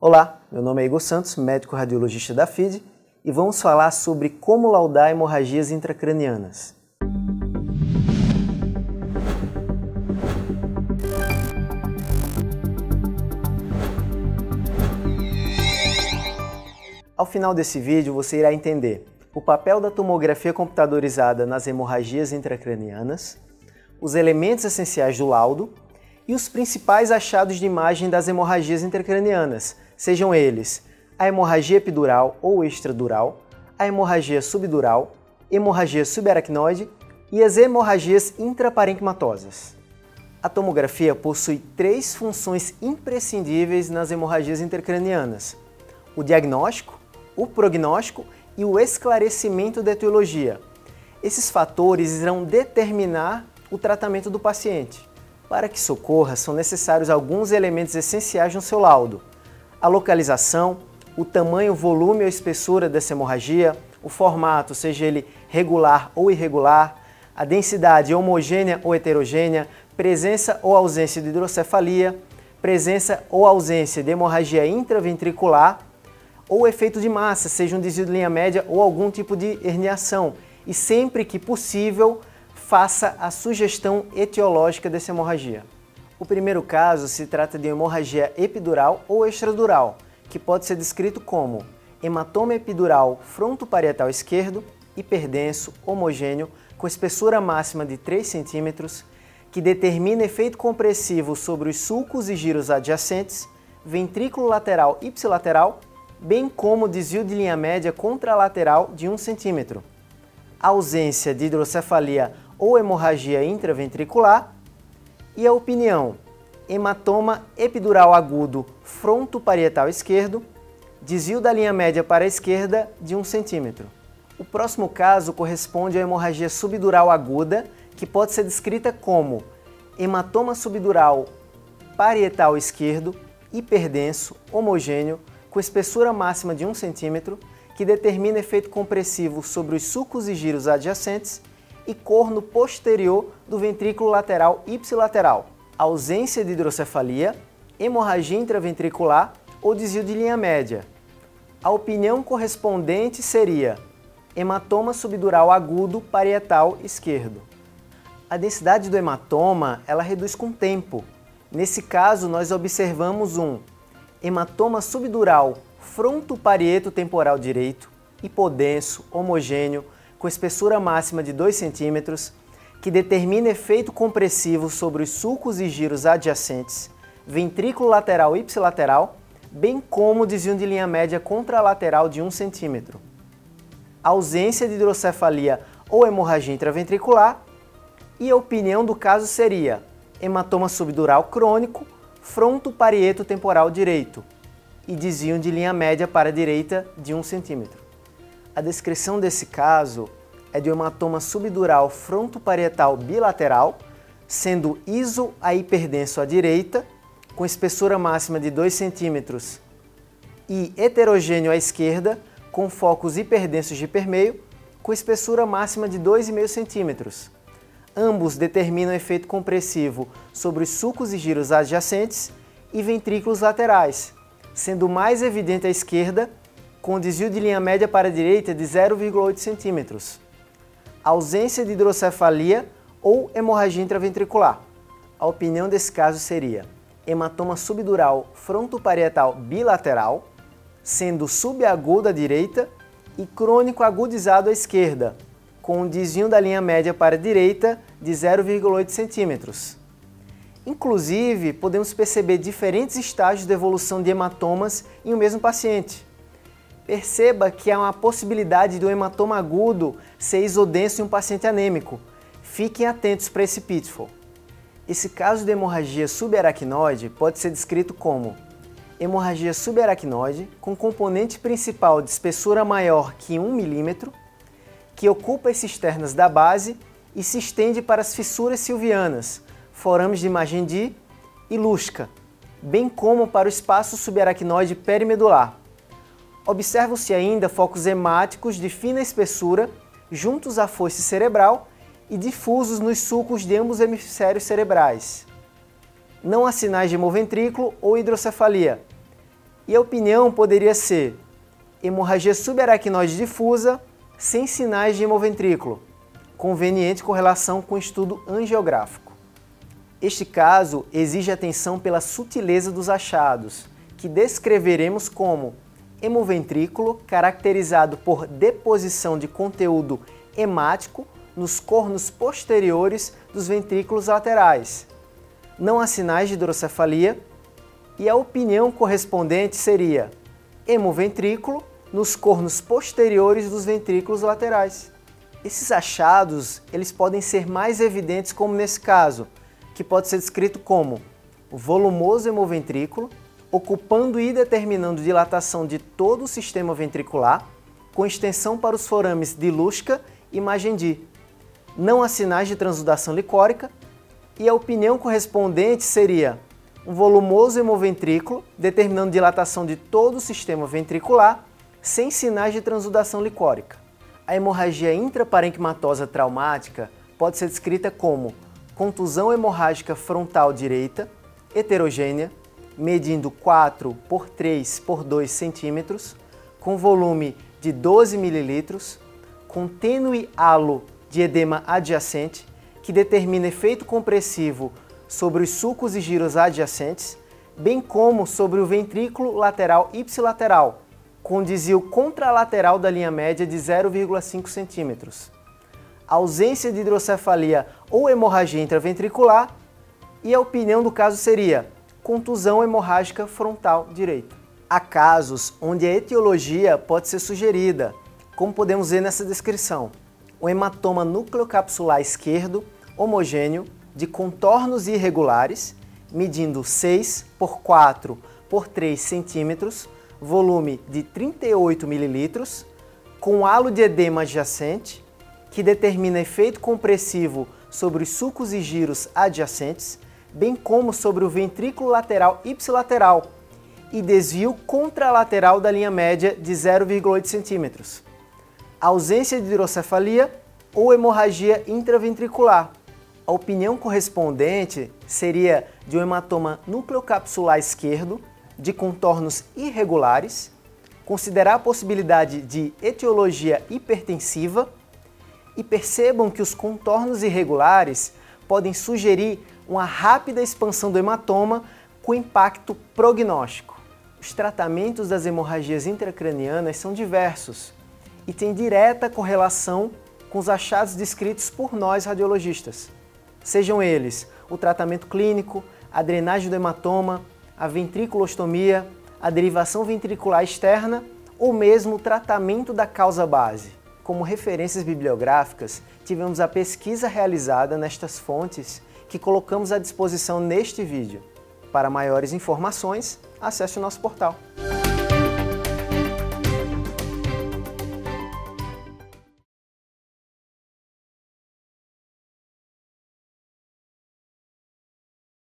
Olá, meu nome é Igor Santos, médico radiologista da FIDE, e vamos falar sobre como laudar hemorragias intracranianas. Ao final desse vídeo você irá entender o papel da tomografia computadorizada nas hemorragias intracranianas, os elementos essenciais do laudo e os principais achados de imagem das hemorragias intracranianas, sejam eles a hemorragia epidural ou extradural, a hemorragia subdural, hemorragia subaracnoide e as hemorragias intraparenquimatosas. A tomografia possui três funções imprescindíveis nas hemorragias intracranianas: o diagnóstico, o prognóstico e o esclarecimento da etiologia. Esses fatores irão determinar o tratamento do paciente. Para que isso ocorra, são necessários alguns elementos essenciais no seu laudo: a localização, o tamanho, volume ou espessura dessa hemorragia, o formato, seja ele regular ou irregular, a densidade homogênea ou heterogênea, presença ou ausência de hidrocefalia, presença ou ausência de hemorragia intraventricular, ou efeito de massa, seja um desvio de linha média ou algum tipo de herniação, e sempre que possível, faça a sugestão etiológica dessa hemorragia. O primeiro caso se trata de hemorragia epidural ou extradural, que pode ser descrito como hematoma epidural frontoparietal esquerdo, hiperdenso, homogêneo, com espessura máxima de 3 cm, que determina efeito compressivo sobre os sulcos e giros adjacentes, ventrículo lateral ipsilateral, bem como desvio de linha média contralateral de 1 cm. Ausência de hidrocefalia ou hemorragia intraventricular. E a opinião: hematoma epidural agudo frontoparietal esquerdo, desvio da linha média para a esquerda de 1 cm. O próximo caso corresponde à hemorragia subdural aguda, que pode ser descrita como hematoma subdural parietal esquerdo, hiperdenso, homogêneo, com espessura máxima de 1 cm, que determina efeito compressivo sobre os sulcos e giros adjacentes e corno posterior do ventrículo lateral ipsilateral. Ausência de hidrocefalia, hemorragia intraventricular ou desvio de linha média. A opinião correspondente seria hematoma subdural agudo parietal esquerdo. A densidade do hematoma ela reduz com o tempo. Nesse caso, nós observamos um hematoma subdural frontoparieto temporal direito, hipodenso, homogêneo, com espessura máxima de 2 cm, que determina efeito compressivo sobre os sulcos e giros adjacentes, ventrículo lateral ipsilateral, bem como desvio de linha média contralateral de 1 cm. Ausência de hidrocefalia ou hemorragia intraventricular. E a opinião do caso seria hematoma subdural crônico, frontoparieto temporal direito e desvio de linha média para a direita de 1 cm. A descrição desse caso é de um hematoma subdural frontoparietal bilateral, sendo iso a hiperdenso à direita, com espessura máxima de 2 cm, e heterogêneo à esquerda, com focos hiperdensos de hipermeio, com espessura máxima de 2,5 cm. Ambos determinam efeito compressivo sobre os sulcos e giros adjacentes e ventrículos laterais, sendo mais evidente à esquerda, com desvio de linha média para a direita de 0,8 cm. Ausência de hidrocefalia ou hemorragia intraventricular. A opinião desse caso seria hematoma subdural frontoparietal bilateral, sendo subagudo à direita e crônico agudizado à esquerda, com um desvio da linha média para a direita de 0,8 cm. Inclusive, podemos perceber diferentes estágios de evolução de hematomas em um mesmo paciente. Perceba que há uma possibilidade do hematoma agudo ser isodenso em um paciente anêmico. Fiquem atentos para esse pitfall. Esse caso de hemorragia subaracnoide pode ser descrito como hemorragia subaracnoide com componente principal de espessura maior que 1 mm, que ocupa as cisternas da base e se estende para as fissuras silvianas, forames de Magendie e Lusca, bem como para o espaço subaracnoide perimedular. Observam-se ainda focos hemáticos de fina espessura juntos à foice cerebral e difusos nos sulcos de ambos os hemisférios cerebrais. Não há sinais de hemoventrículo ou hidrocefalia. E a opinião poderia ser hemorragia subaracnoide difusa sem sinais de hemoventrículo, conveniente correlação com o estudo angiográfico. Este caso exige atenção pela sutileza dos achados, que descreveremos como hemoventrículo caracterizado por deposição de conteúdo hemático nos cornos posteriores dos ventrículos laterais. Não há sinais de hidrocefalia e a opinião correspondente seria hemoventrículo nos cornos posteriores dos ventrículos laterais. Esses achados, eles podem ser mais evidentes como nesse caso, que pode ser descrito como volumoso hemoventrículo, ocupando e determinando dilatação de todo o sistema ventricular, com extensão para os forames de Luschka e Magendie. Não há sinais de transudação licórica e a opinião correspondente seria um volumoso hemoventrículo, determinando dilatação de todo o sistema ventricular, sem sinais de transudação licórica. A hemorragia intraparenquimatosa traumática pode ser descrita como contusão hemorrágica frontal direita, heterogênea, medindo 4 por 3 por 2 centímetros, com volume de 12 ml, com tênue halo de edema adjacente, que determina efeito compressivo sobre os sulcos e giros adjacentes, bem como sobre o ventrículo lateral ipsilateral, com desvio contralateral da linha média de 0,5 centímetros. Ausência de hidrocefalia ou hemorragia intraventricular e a opinião do caso seria contusão hemorrágica frontal direita. Há casos onde a etiologia pode ser sugerida, como podemos ver nessa descrição. Um hematoma nucleocapsular esquerdo homogêneo de contornos irregulares, medindo 6 por 4 por 3 centímetros, volume de 38 ml, com halo de edema adjacente, que determina efeito compressivo sobre os sulcos e giros adjacentes, bem como sobre o ventrículo lateral ipsilateral e desvio contralateral da linha média de 0,8 centímetros. Ausência de hidrocefalia ou hemorragia intraventricular. A opinião correspondente seria de um hematoma nucleocapsular esquerdo, de contornos irregulares, considerar a possibilidade de etiologia hipertensiva e percebam que os contornos irregulares podem sugerir uma rápida expansão do hematoma com impacto prognóstico. Os tratamentos das hemorragias intracranianas são diversos e têm direta correlação com os achados descritos por nós radiologistas. Sejam eles o tratamento clínico, a drenagem do hematoma, a ventriculostomia, a derivação ventricular externa ou mesmo o tratamento da causa base. Como referências bibliográficas, tivemos a pesquisa realizada nestas fontes que colocamos à disposição neste vídeo. Para maiores informações, acesse o nosso portal.